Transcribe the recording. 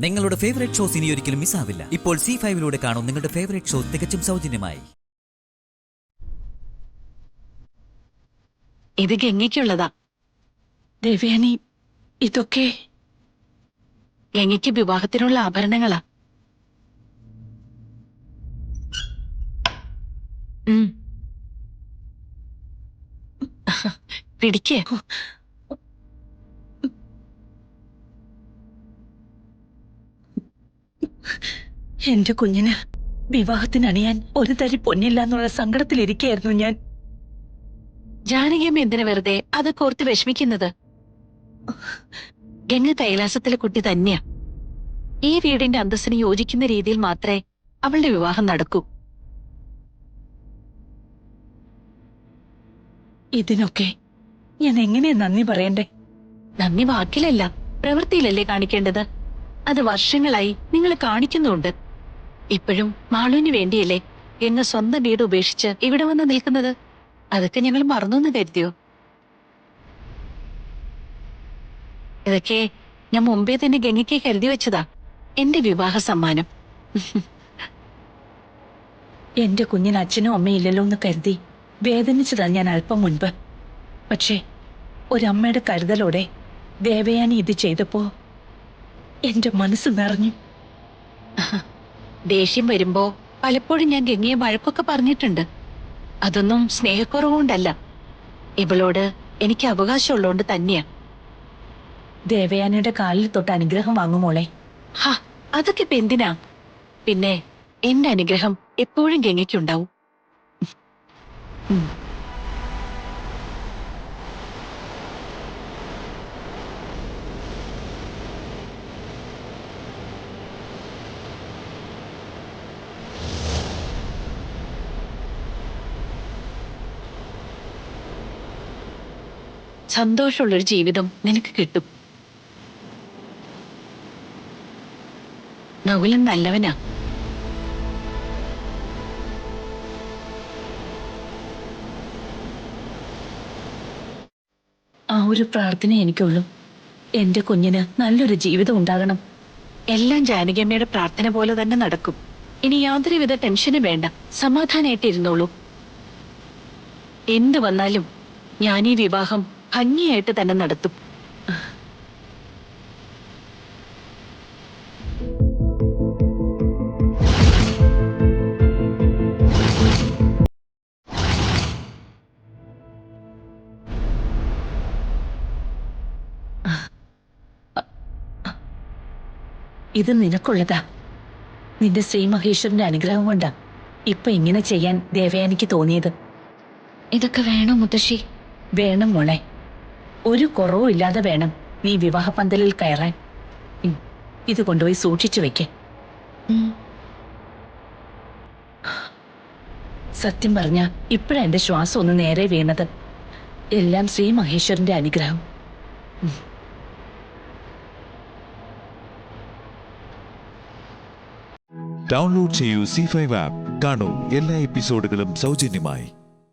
നിങ്ങളുടെ favourite shows ഇനി ഒരിക്കലും മിസ്സാവില്ല. ഇപ്പോൾ C5 കാണും നിങ്ങളുടെ ഫേവറേറ്റ് ഷോ തികച്ചും സൗജന്യമായി. ഇത് ഗംഗയ്ക്കുള്ളതാ. ദേവയാനി, ഇതൊക്കെ ഗംഗയ്ക്ക് വിവാഹത്തിനുള്ള ആഭരണങ്ങളാ. പിടിക്കേ. എന്റെ കുഞ്ഞിന് വിവാഹത്തിനണിയാൻ ഒരു തരി പൊന്നില്ല എന്നുള്ള സങ്കടത്തിലിരിക്കുകയായിരുന്നു ഞാൻ. ജാനകിയമ്മ എന്തിനു വെറുതെ അതൊക്കെ ഓർത്ത് വിഷമിക്കുന്നത്? ഗംഗ കൈലാസത്തിലെ കുട്ടി തന്നെയാ. ഈ വീടിന്റെ അന്തസ്സിന് യോജിക്കുന്ന രീതിയിൽ മാത്രമേ അവളുടെ വിവാഹം നടക്കൂ. ഇതിനൊക്കെ ഞാൻ എങ്ങനെയാ നന്ദി പറയണ്ടേ? നന്ദി വാക്കിലല്ല, പ്രവൃത്തിയിലല്ലേ കാണിക്കേണ്ടത്. അത് വർഷങ്ങളായി നിങ്ങൾ കാണിക്കുന്നുണ്ട്. ഇപ്പോഴും മാളുവിന് വേണ്ടിയല്ലേ ഗംഗ സ്വന്തം വീട് ഉപേക്ഷിച്ച് ഇവിടെ വന്ന് നിൽക്കുന്നത്? അതൊക്കെ ഞങ്ങൾ മറന്നു കരുതിയോ? ഇതൊക്കെ ഞാൻ മുമ്പേ തന്നെ ഗംഗയ്ക്ക് കരുതി വെച്ചതാ, എന്റെ വിവാഹ സമ്മാനം. എന്റെ കുഞ്ഞിന് അച്ഛനും അമ്മയും ഇല്ലല്ലോ എന്ന് കരുതി വേദനിച്ചതാ ഞാൻ അല്പം മുൻപ്. പക്ഷേ ഒരമ്മയുടെ കരുതലോടെ ദേവയാനി ഇത് ചെയ്തപ്പോ എന്റെ മനസ്സ് നിറഞ്ഞു. ദേഷ്യം വരുമ്പോ പലപ്പോഴും ഞാൻ ഗംഗയെ വഴക്കൊക്കെ പറഞ്ഞിട്ടുണ്ട്. അതൊന്നും സ്നേഹക്കുറവുകൊണ്ടല്ല, ഇവളോട് എനിക്ക് അവകാശമുള്ളതുകൊണ്ട് തന്നെയാ. ദേവയാനിയുടെ കാലിൽ തൊട്ട് അനുഗ്രഹം വാങ്ങുമോളെ. ഹാ, അതൊക്കെ ഇപ്പൊ എന്തിനാ? പിന്നെ എന്റെ അനുഗ്രഹം എപ്പോഴും ഗംഗയ്ക്കുണ്ടാവും. സന്തോഷമുള്ളൊരു ജീവിതം നിനക്ക് കിട്ടും. നകുലൻ നല്ലവനാ. ആ ഒരു പ്രാർത്ഥന എനിക്കുള്ളൂ. എന്റെ കുഞ്ഞിന് നല്ലൊരു ജീവിതം ഉണ്ടാകണം. എല്ലാം ജാനകിയമ്മയുടെ പ്രാർത്ഥന പോലെ തന്നെ നടക്കും. ഇനി യാതൊരുവിധ ടെൻഷനും വേണ്ട, സമാധാനായിട്ടിരുന്നോളൂ. എന്ത് വന്നാലും ഞാൻ ഈ വിവാഹം ഭംഗിയായിട്ട് തന്നെ നടത്തും. ഇത് നിനക്കുള്ളതാ. നിന്റെ ശ്രീ മഹേശ്വരന്റെ അനുഗ്രഹം കൊണ്ടാ ഇപ്പൊ ഇങ്ങനെ ചെയ്യാൻ ദേവയാനിക്ക് തോന്നിയത്. ഇതൊക്കെ വേണോ മുത്തശ്ശി? വേണം മോളെ, ഒരു കുറവും ഇല്ലാതെ വേണം നീ വിവാഹ പന്തലിൽ കയറാൻ. ഇത് കൊണ്ടുപോയി സൂക്ഷിച്ചു വെക്ക്. സത്യം പറഞ്ഞ ഇപ്പഴാ എന്റെ ശ്വാസം ഒന്ന് നേരെ വീണത്. എല്ലാം ശ്രീ മഹേശ്വരന്റെ അനുഗ്രഹം. ഡൗൺലോഡ് ചെയ്യൂ C5 ആപ്പ്. കാണൂ എല്ലാ എപ്പിസോഡുകളും സൗജന്യമായി.